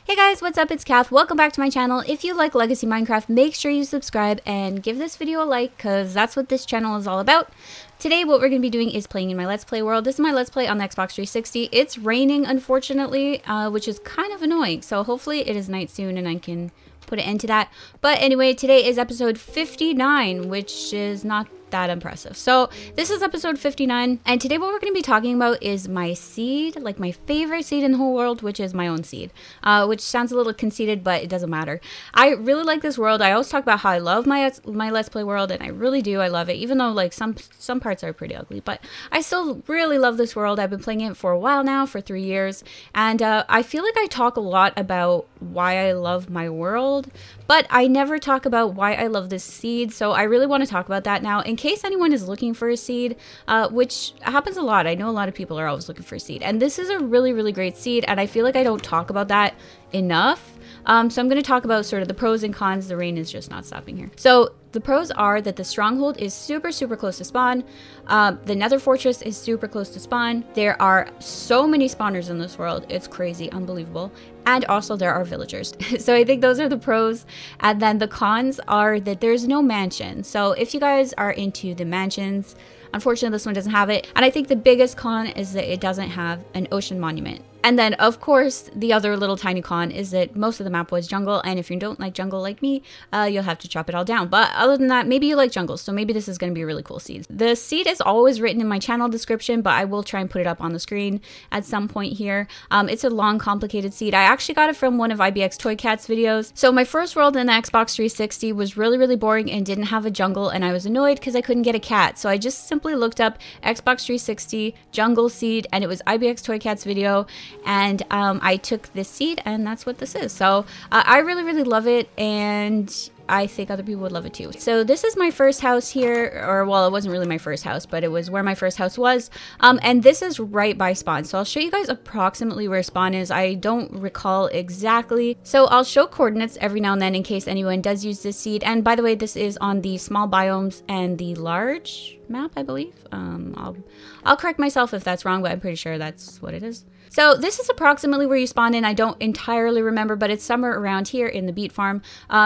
Hey guys, what's up? It's Kath. Welcome back to my channel. If you like Legacy Minecraft, make sure you subscribe and give this video a like because that's what this channel is all about. Today, what we're going to be doing is playing in my Let's Play world. This is my Let's Play on the Xbox 360. It's raining, unfortunately, which is kind of annoying. So hopefully it is night soon and I can put an end to that. But anyway, today is episode 59, which is not that impressive. So this is episode 59, and today what we're going to be talking about is my seed, like my favorite seed in the whole world, which is my own seed, which sounds a little conceited, but it doesn't matter. I really like this world. I always talk about how I love my Let's Play world, and I really do. I love it, even though like some parts are pretty ugly, but I still really love this world. I've been playing it for a while now, for 3 years, and I feel like I talk a lot about why I love my world, but I never talk about why I love this seed, so I really want to talk about that now. In case anyone is looking for a seed, which happens a lot. I know a lot of people are always looking for a seed, and this is a really, really great seed, and I feel like I don't talk about that enough. So I'm going to talk about sort of the pros and cons. The rain is just not stopping here. So the pros are that the stronghold is super, super close to spawn. The nether fortress is super close to spawn. There are so many spawners in this world. It's crazy, unbelievable. And also there are villagers. So I think those are the pros. And then the cons are that there's no mansion. So if you guys are into the mansions, unfortunately this one doesn't have it. And I think the biggest con is that it doesn't have an ocean monument. And then, of course, the other little tiny con is that most of the map was jungle, and if you don't like jungle like me, you'll have to chop it all down. But other than that, maybe you like jungle, so maybe this is going to be a really cool seed. The seed is always written in my channel description, but I will try and put it up on the screen at some point here. It's a long, complicated seed. I actually got it from one of IBX Toy Cat's videos. So my first world in the Xbox 360 was really, really boring and didn't have a jungle, and I was annoyed because I couldn't get a cat. So I just simply looked up Xbox 360 jungle seed, and it was IBX Toy Cat's video. And I took this seed, and that's what this is. So I really, really love it, and I think other people would love it too. So this is my first house here, or well, it wasn't really my first house, but it was where my first house was. And this is right by spawn. So I'll show you guys approximately where spawn is. I don't recall exactly. So I'll show coordinates every now and then in case anyone does use this seed. And by the way, this is on the small biomes and the large map, I believe. I'll correct myself if that's wrong, but I'm pretty sure that's what it is. So this is approximately where you spawn in. I don't entirely remember, but it's somewhere around here in the beet farm.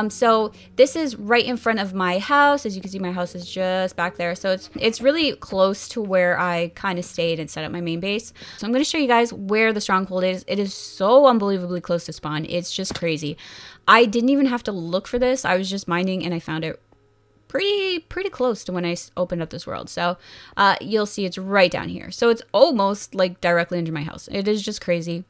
So this is right in front of my house. As you can see, my house is just back there. So it's really close to where I kind of stayed and set up my main base. So I'm going to show you guys where the stronghold is. It is so unbelievably close to spawn. It's just crazy. I didn't even have to look for this. I was just mining and I found it pretty close to when I opened up this world. So you'll see it's right down here. So it's almost like directly under my house. It is just crazy.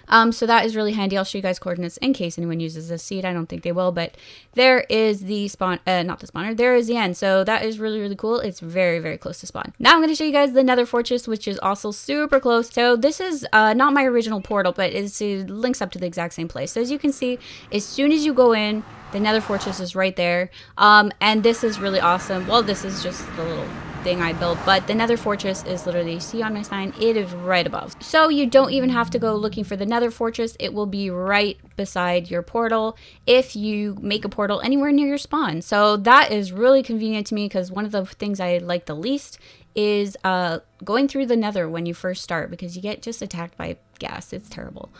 So that is really handy. I'll show you guys coordinates in case anyone uses this seed. I don't think they will, but there is the spawn, not the spawner, there is the end. So that is really, really cool. It's very, very close to spawn. Now I'm going to show you guys the nether fortress, which is also super close. So this is not my original portal, but it links up to the exact same place. So as you can see, as soon as you go in, the nether fortress is right there. And this is really awesome. Well, this is just the little thing I built, but the nether fortress is literally, see on my sign, it is right above. So you don't even have to go looking for the nether fortress. It will be right beside your portal if you make a portal anywhere near your spawn. So that is really convenient to me because one of the things I like the least is going through the nether when you first start because you get just attacked by gas. It's terrible.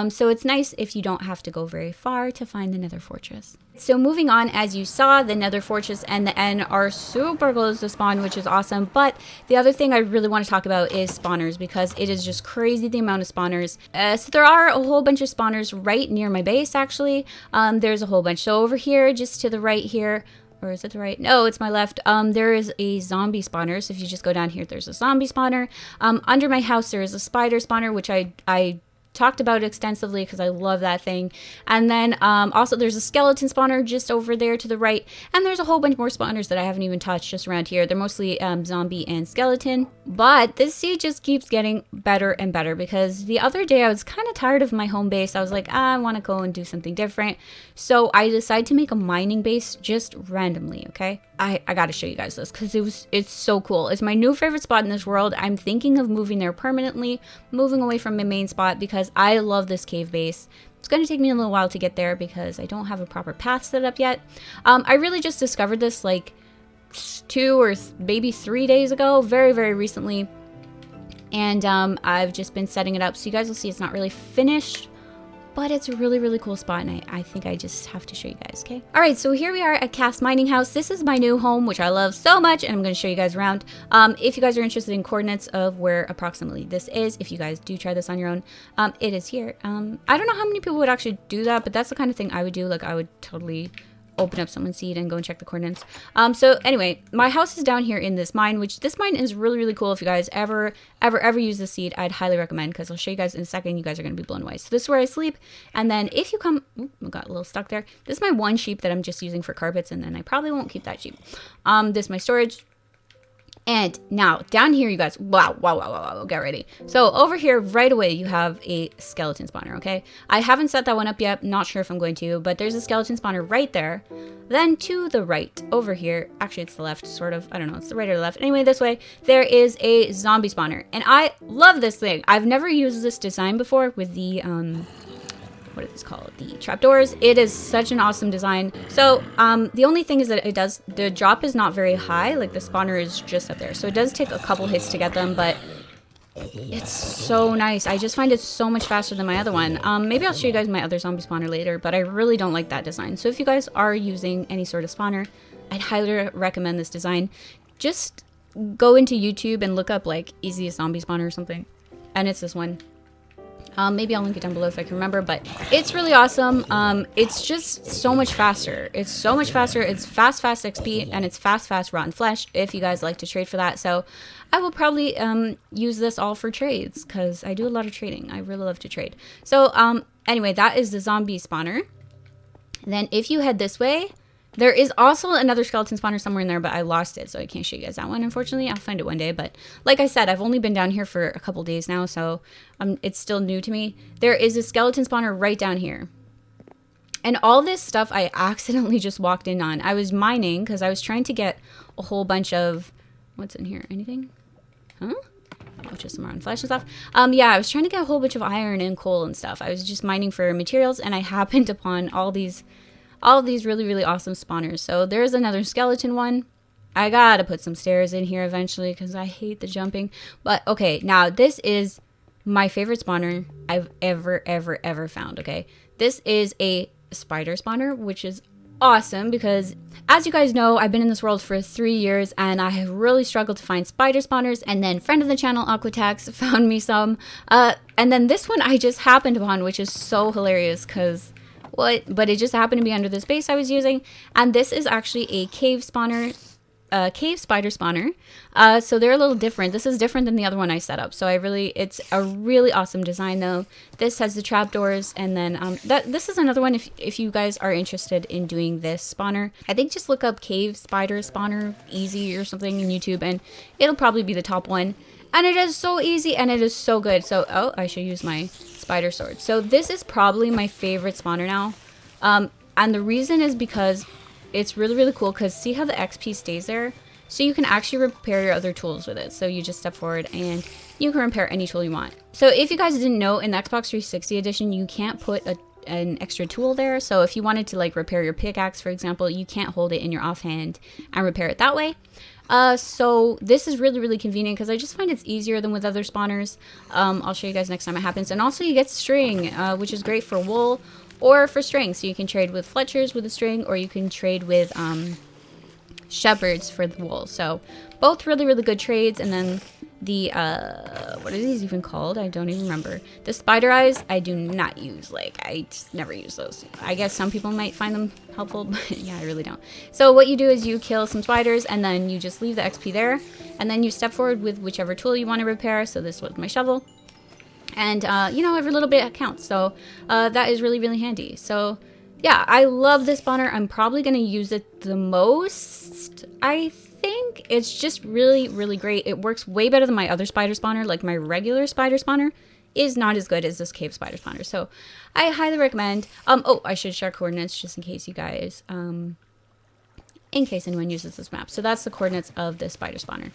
So it's nice if you don't have to go very far to find the nether fortress. So moving on, as you saw, the nether fortress and the end are super close to spawn, which is awesome. But the other thing I really want to talk about is spawners because it is just crazy the amount of spawners. So there are a whole bunch of spawners right near my base, actually. There's a whole bunch. So over here, just to the right here, or is it the right? No, it's my left. There is a zombie spawner. So if you just go down here, there's a zombie spawner. Under my house, there is a spider spawner, which I talked about extensively because I love that thing. And then also there's a skeleton spawner just over there to the right. And there's a whole bunch more spawners that I haven't even touched just around here. They're mostly zombie and skeleton. But this seed just keeps getting better and better because the other day I was kind of tired of my home base. I was like, I want to go and do something different. So I decided to make a mining base just randomly, okay? I gotta show you guys this because it's so cool. It's my new favorite spot in this world. I'm thinking of moving there permanently, moving away from my main spot because I love this cave base. It's going to take me a little while to get there because I don't have a proper path set up yet. I really just discovered this like 2 or maybe 3 days ago, very, very recently. And I've just been setting it up. So you guys will see it's not really finished but it's a really, really cool spot, and I think I just have to show you guys, okay? All right, so here we are at Cass Mining House. This is my new home, which I love so much, and I'm going to show you guys around. If you guys are interested in coordinates of where approximately this is, if you guys do try this on your own, it is here. I don't know how many people would actually do that, but that's the kind of thing I would do. Like, I would totally open up someone's seed and go and check the coordinates. So anyway, my house is down here in this mine, which this mine is really, really cool. If you guys ever use this seed, I'd highly recommend, because I'll show you guys in a second. You guys are going to be blown away. So this is where I sleep. And then if you come, I got a little stuck there. This is my one sheep that I'm just using for carpets, and then I probably won't keep that sheep. This is my storage. And now down here, you guys, wow, get ready. So over here right away, you have a skeleton spawner, okay? I haven't set that one up yet, not sure if I'm going to, but there's a skeleton spawner right there. Then to the right over here, actually it's the left, sort of, I don't know, it's the right or the left. Anyway, this way, there is a zombie spawner. And I love this thing. I've never used this design before with the, what is this called? The trapdoors. It is such an awesome design. So the only thing is that the drop is not very high. Like, the spawner is just up there. So it does take a couple hits to get them, but it's so nice. I just find it so much faster than my other one. Maybe I'll show you guys my other zombie spawner later, but I really don't like that design. So if you guys are using any sort of spawner, I'd highly recommend this design. Just go into YouTube and look up like easiest zombie spawner or something. And it's this one. Maybe I'll link it down below if I can remember, but it's really awesome. It's just so much faster. It's so much faster. It's fast XP, and it's fast rotten flesh if you guys like to trade for that. So I will probably use this all for trades, because I do a lot of trading. I really love to trade. So anyway, that is the zombie spawner. And then if you head this way, there is also another skeleton spawner somewhere in there, but I lost it, so I can't show you guys that one, unfortunately. I'll find it one day, but like I said, I've only been down here for a couple days now, so it's still new to me. There is a skeleton spawner right down here. And all this stuff I accidentally just walked in on. I was mining because I was trying to get a whole bunch of... What's in here? Anything? Huh? Oh, just some rotten flesh and stuff. Yeah, I was trying to get a whole bunch of iron and coal and stuff. I was just mining for materials, and I happened upon all of these really, really awesome spawners. So there's another skeleton one. I gotta put some stairs in here eventually, because I hate the jumping. But okay, now this is my favorite spawner I've ever found, okay? This is a spider spawner, which is awesome, because as you guys know, I've been in this world for 3 years, and I have really struggled to find spider spawners. And then friend of the channel, Aquatax, found me some. And then this one I just happened upon, which is so hilarious, because... But it just happened to be under this base I was using, and this is actually a cave spawner, cave spider spawner. So they're a little different. This is different than the other one I set up. So it's a really awesome design though. This has the trapdoors, and then this is another one if you guys are interested in doing this spawner. I think just look up cave spider spawner easy or something in YouTube, and it'll probably be the top one. And it is so easy, and it is so good. So, oh, I should use my spider sword. So this is probably my favorite spawner now. And the reason is because it's really, really cool, because see how the XP stays there? So you can actually repair your other tools with it. So you just step forward and you can repair any tool you want. So if you guys didn't know, in the Xbox 360 edition, you can't put an extra tool there. So if you wanted to like repair your pickaxe, for example, you can't hold it in your offhand and repair it that way. So this is really, really convenient, because I just find it's easier than with other spawners. I'll show you guys next time it happens. And also you get string, which is great for wool or for string. So you can trade with Fletchers with a string, or you can trade with shepherds for the wool. So both really, really good trades. And then the what are these even called? I don't even remember. The spider eyes I do not use. Like, I just never use those. I guess some people might find them helpful, but yeah, I really don't. So what you do is you kill some spiders, and then you just leave the XP there, and then you step forward with whichever tool you want to repair. So this was my shovel, and you know, every little bit counts. So that is really, really handy. So yeah, I love this spawner. I'm probably going to use it the most, I think. It's just really, really great. It works way better than my other spider spawner. Like, my regular spider spawner is not as good as this cave spider spawner. So I highly recommend. Oh, I should share coordinates just in case you guys, in case anyone uses this map. So that's the coordinates of this spider spawner.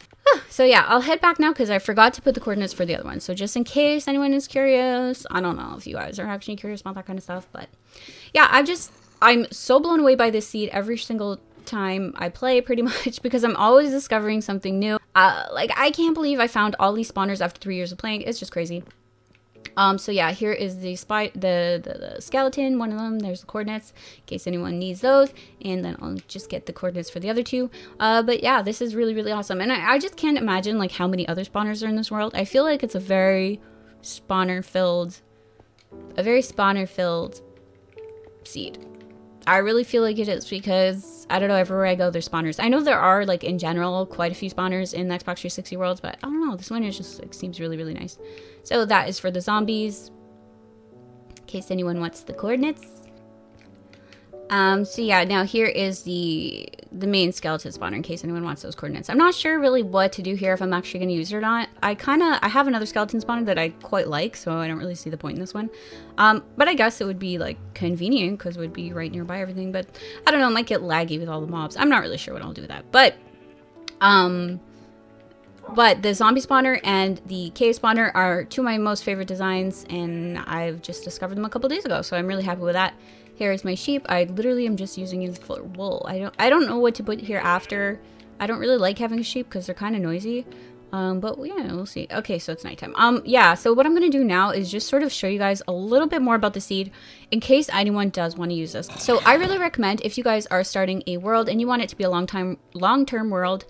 So yeah, I'll head back now, because I forgot to put the coordinates for the other one. So just in case anyone is curious, I don't know if you guys are actually curious about that kind of stuff, but yeah, I'm so blown away by this seed every single time I play, pretty much, because I'm always discovering something new. Like, I can't believe I found all these spawners after 3 years of playing. It's just crazy. So yeah, here is the the skeleton, one of them. There's the coordinates in case anyone needs those, and then I'll just get the coordinates for the other two. But yeah, this is really, really awesome, and I just can't imagine like how many other spawners are in this world. I feel like it's a very spawner filled seed. I really feel like it is because, I don't know, everywhere I go, there's spawners. I know there are, like, in general, quite a few spawners in the Xbox 360 worlds, but I don't know. This one is just, like, seems really, really nice. So that is for the zombies, in case anyone wants the coordinates. So yeah, now here is the main skeleton spawner in case anyone wants those coordinates. I'm not sure really what to do here, if I'm actually going to use it or not. I have another skeleton spawner that I quite like, so I don't really see the point in this one. But I guess it would be like convenient because it would be right nearby everything. But I don't know, it might get laggy with all the mobs. I'm not really sure what I'll do with that. But the zombie spawner and the cave spawner are two of my most favorite designs, and I've just discovered them a couple days ago, so I'm really happy with that. Here's my sheep. I literally am just using it for wool. I don't know what to put here after. I don't really like having a sheep because they're kind of noisy. But yeah, we'll see. Okay, so it's nighttime. Yeah, so what I'm going to do now is just sort of show you guys a little bit more about the seed in case anyone does want to use this. So I really recommend, if you guys are starting a world and you want it to be a long-term world,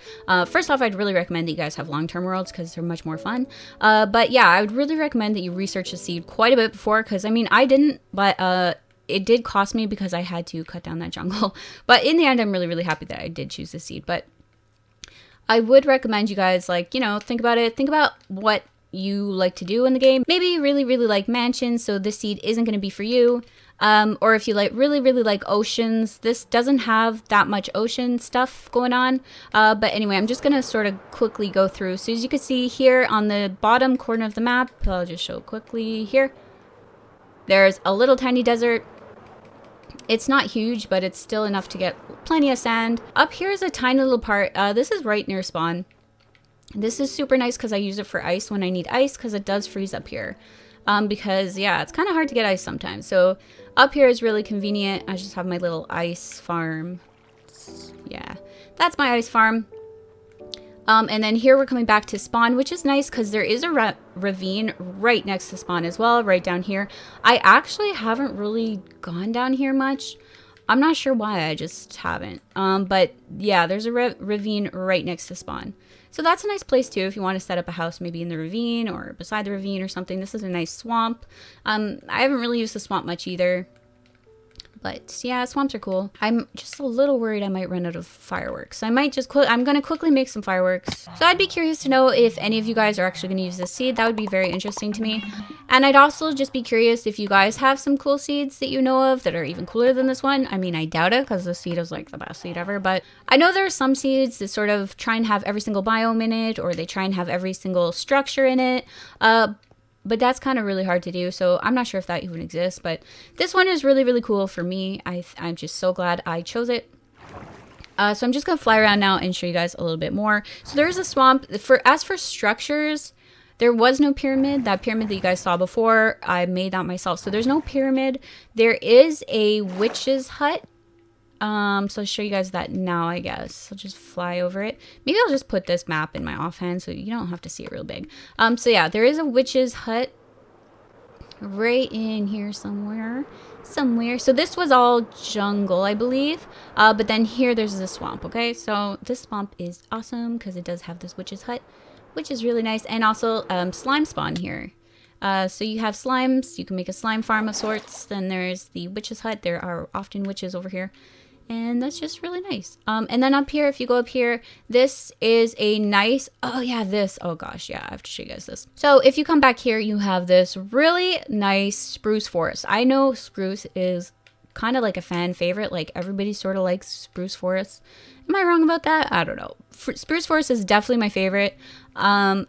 first off, I'd really recommend that you guys have long-term worlds because they're much more fun. But yeah, I would really recommend that you research the seed quite a bit before, because I mean, I didn't, but it did cost me because I had to cut down that jungle. But in the end, I'm really, really happy that I did choose the seed. But I would recommend you guys, like, you know, think about it. Think about what you like to do in the game. Maybe you really, really like mansions, so this seed isn't going to be for you. Or if you like really, really like oceans, this doesn't have that much ocean stuff going on. But anyway, I'm just going to sort of quickly go through. So as you can see here on the bottom corner of the map, I'll just show quickly here. There's a little tiny desert. It's not huge, but it's still enough to get plenty of sand. Up here is a tiny little part. This is right near spawn. This is super nice because I use it for ice when I need ice, because it does freeze up here. Because, yeah, it's kind of hard to get ice sometimes. So up here is really convenient. I just have my little ice farm. Yeah, that's my ice farm. And then here we're coming back to spawn, which is nice because there is a ravine right next to spawn as well, right down here. I actually haven't really gone down here much. I'm not sure why, I just haven't. But yeah, there's a ravine right next to spawn. So that's a nice place too if you want to set up a house maybe in the ravine or beside the ravine or something. This is a nice swamp. I haven't really used the swamp much either. But yeah, swamps are cool. I'm just a little worried I might run out of fireworks. So I might just I'm going to quickly make some fireworks. So I'd be curious to know if any of you guys are actually going to use this seed. That would be very interesting to me. And I'd also just be curious if you guys have some cool seeds that you know of that are even cooler than this one. I mean, I doubt it because this seed is like the best seed ever. But I know there are some seeds that sort of try and have every single biome in it, or they try and have every single structure in it. But that's kind of really hard to do, so I'm not sure if that even exists. But this one is really, really cool for me. I'm just so glad I chose it. So I'm just going to fly around now and show you guys a little bit more. So there is a swamp. As for structures, there was no pyramid. That pyramid that you guys saw before, I made that myself. So there's no pyramid. There is a witch's hut. So I'll show you guys that now, I guess. I'll just fly over it. Maybe I'll just put this map in my offhand so you don't have to see it real big. So yeah, there is a witch's hut right in here somewhere. So this was all jungle, I believe. But then here there's the swamp, okay? So this swamp is awesome because it does have this witch's hut, which is really nice. And also slime spawn here. So you have slimes. You can make a slime farm of sorts. Then there's the witch's hut. There are often witches over here. And that's just really nice. And then up here, if you go up here, this is a nice, oh yeah, oh gosh, yeah, I have to show you guys this. So if you come back here, you have this really nice spruce forest. I know spruce is kind of like a fan favorite, like everybody sort of likes spruce forests. Am I wrong about that? I don't know. Spruce forest is definitely my favorite. Yeah,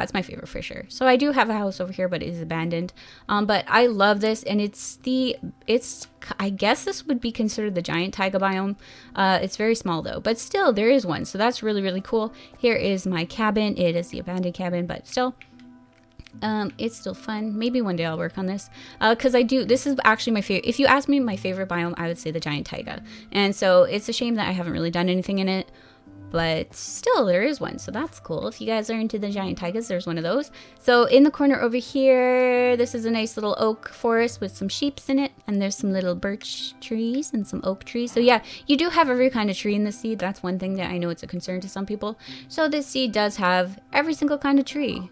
it's my favorite for sure. So I do have a house over here, but it is abandoned. But I love this, and I guess this would be considered the giant taiga biome. It's very small though, but still there is one. So that's really, really cool. Here is my cabin. It is the abandoned cabin, but still. It's still fun. Maybe one day I'll work on this. Because this is actually my favorite. If you ask me my favorite biome, I would say the giant taiga. And so it's a shame that I haven't really done anything in it. but still there is one, so that's cool. If you guys are into the giant taigas, there's one of those. So in the corner over here, this is a nice little oak forest with some sheeps in it, and there's some little birch trees and some oak trees. So yeah, you do have every kind of tree in this seed. That's one thing that I know it's a concern to some people. So this seed does have every single kind of tree,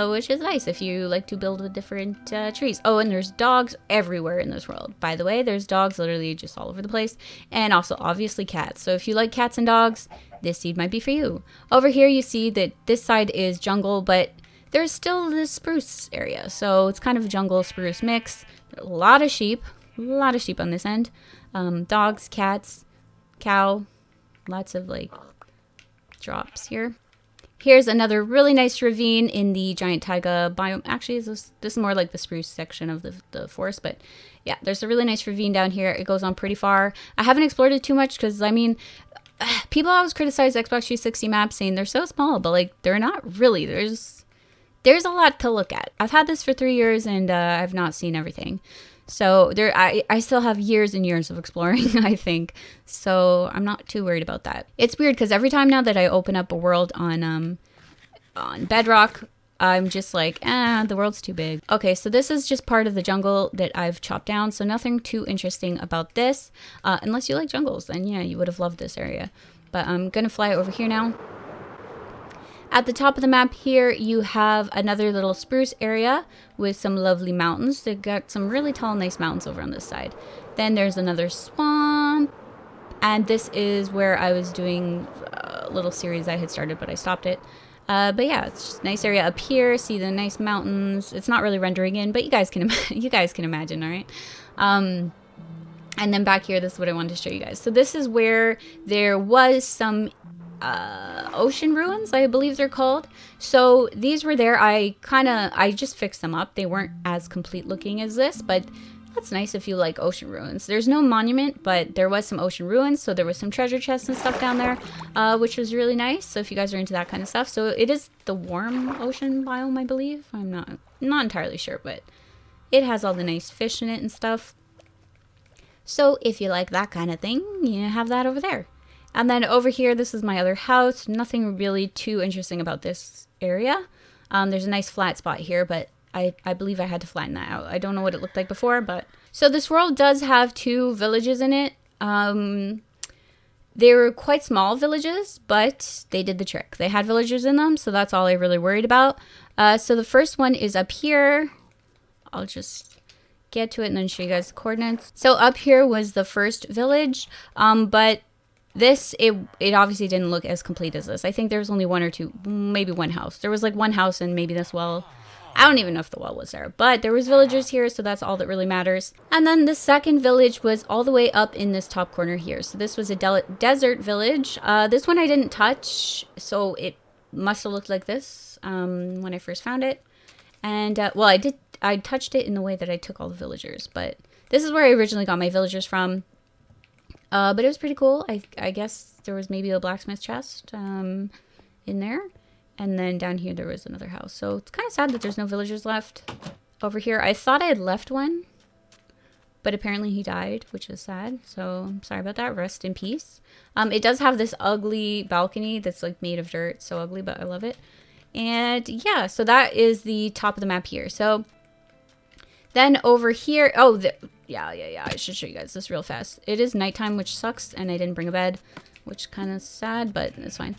which is nice if you like to build with different trees. Oh, and there's dogs everywhere in this world. By the way, there's dogs literally just all over the place, and also obviously cats. So if you like cats and dogs, this seed might be for you. Over here you see that this side is jungle, but there's still this spruce area. So it's kind of a jungle spruce mix. A lot of sheep on this end. Dogs, cats, cow, lots of like drops here. Here's another really nice ravine in the giant taiga biome. Actually, this is more like the spruce section of the forest, but yeah, there's a really nice ravine down here. It goes on pretty far. I haven't explored it too much because, I mean, people always criticize Xbox 360 maps saying they're so small, but like they're not really. There's a lot to look at. I've had this for 3 years and I've not seen everything. So I still have years and years of exploring, I think. So I'm not too worried about that. It's weird because every time now that I open up a world on Bedrock, I'm just like, the world's too big. Okay, so this is just part of the jungle that I've chopped down. So nothing too interesting about this. Unless you like jungles, then yeah, you would have loved this area. But I'm gonna fly over here now. At the top of the map here, you have another little spruce area with some lovely mountains. They've got some really tall, nice mountains over on this side. Then there's another swamp. And this is where I was doing a little series I had started, but I stopped it. But yeah, it's just a nice area up here. See the nice mountains. It's not really rendering in, but you guys can imagine, all right? And then back here, this is what I wanted to show you guys. So this is where there was some ocean ruins, I believe they're called. So these were there. I just fixed them up. They weren't as complete looking as this, but that's nice if you like ocean ruins. There's no monument, but there was some ocean ruins, so there was some treasure chests and stuff down there, which was really nice. So if you guys are into that kind of stuff. So it is the warm ocean biome, I believe. I'm not entirely sure, but it has all the nice fish in it and stuff. So if you like that kind of thing, you have that over there. And then over here, this is my other house. Nothing really too interesting about this area. There's a nice flat spot here, but I believe I had to flatten that out. I don't know what it looked like before, but... So this world does have 2 villages in it. They were quite small villages, but they did the trick. They had villagers in them, so that's all I really worried about. So the first one is up here. I'll just get to it and then show you guys the coordinates. So up here was the first village, but... This, it obviously didn't look as complete as this. I think there was only 1 or 2, maybe 1 house. There was like 1 house and maybe this well. I don't even know if the well was there. But there was villagers here, so that's all that really matters. And then the second village was all the way up in this top corner here. So this was a desert village. This one I didn't touch, so it must have looked like this when I first found it. And, well, I touched it in the way that I took all the villagers. But this is where I originally got my villagers from. But it was pretty cool. I guess there was maybe a blacksmith chest in there. And then down here there was another house. So it's kind of sad that there's no villagers left over here. I thought I had left one, but apparently he died, which is sad. So I'm sorry about that. Rest in peace. It does have this ugly balcony that's like made of dirt. So ugly, but I love it. And yeah, so that is the top of the map here. So then over here, yeah, I should show you guys this real fast. It is nighttime, which sucks, and I didn't bring a bed, which kind of sad, but it's fine.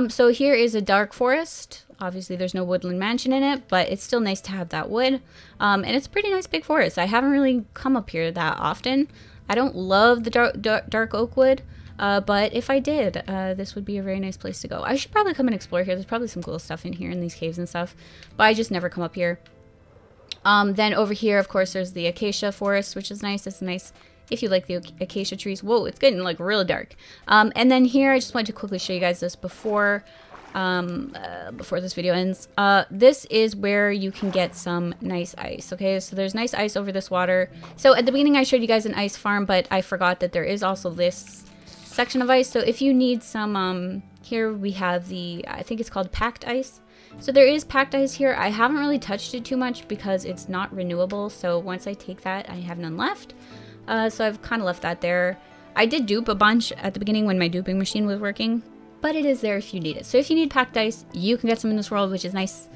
So here is a dark forest. Obviously, there's no woodland mansion in it, but it's still nice to have that wood. And it's a pretty nice big forest. I haven't really come up here that often. I don't love the dark oak wood, but if I did, this would be a very nice place to go. I should probably come and explore here. There's probably some cool stuff in here in these caves and stuff, but I just never come up here. Then over here, of course, there's the acacia forest, which is nice. It's nice if you like the acacia trees. Whoa, it's getting like really dark. And then here, I just wanted to quickly show you guys this before this video ends. This is where you can get some nice ice. Okay, so there's nice ice over this water. So at the beginning, I showed you guys an ice farm, but I forgot that there is also this section of ice. So if you need some, here we have the, I think it's called packed ice. So there is packed ice here. I haven't really touched it too much because it's not renewable. So once I take that, I have none left. So I've kind of left that there. I did dupe a bunch at the beginning when my duping machine was working. but it is there if you need it. So if you need packed ice, you can get some in this world, which is nice.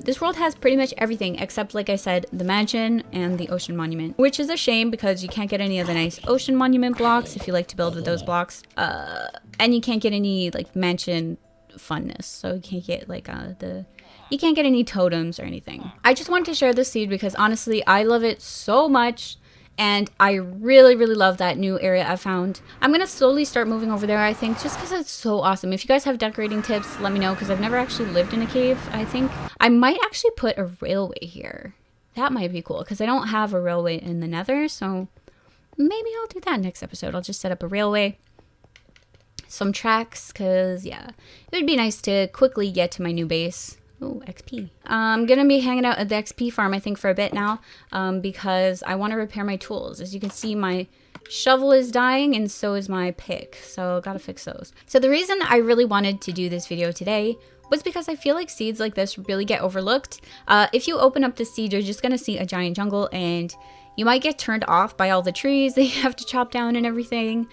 This world has pretty much everything except, like I said, the mansion and the ocean monument, which is a shame because you can't get any of the nice ocean monument blocks if you like to build with those blocks. And you can't get any like mansion funness, so you can't get like you can't get any totems or anything. I just wanted to share this seed because honestly I love it so much, and I really love that new area I found. I'm gonna slowly start moving over there, I think, just because it's so awesome. If you guys have decorating tips, let me know, because I've never actually lived in a cave. I think I might actually put a railway here. That might be cool because I don't have a railway in the Nether, so maybe I'll do that next episode. I'll just set up a railway, some tracks, because yeah, it would be nice to quickly get to my new base. Oh, XP. I'm gonna be hanging out at the XP farm, I think, for a bit now, because I want to repair my tools. As you can see, my shovel is dying and so is my pick, so gotta fix those. So the reason I really wanted to do this video today was because I feel like seeds like this really get overlooked. If you open up the seed, you're just gonna see a giant jungle, and you might get turned off by all the trees that you have to chop down and everything,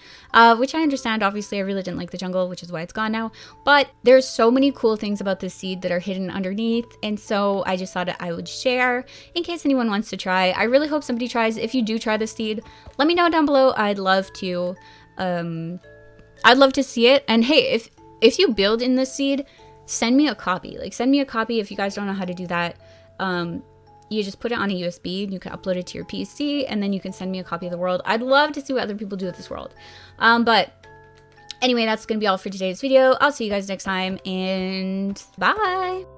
which I understand. Obviously, I really didn't like the jungle, which is why it's gone now. But there's so many cool things about this seed that are hidden underneath, and so I just thought I would share in case anyone wants to try. I really hope somebody tries. If you do try this seed, let me know down below. I'd love to see it. And hey, if you build in this seed, send me a copy. Like, send me a copy if you guys don't know how to do that. You just put it on a USB and you can upload it to your PC, and then you can send me a copy of the world. I'd love to see what other people do with this world. But anyway, that's going to be all for today's video. I'll see you guys next time, and bye!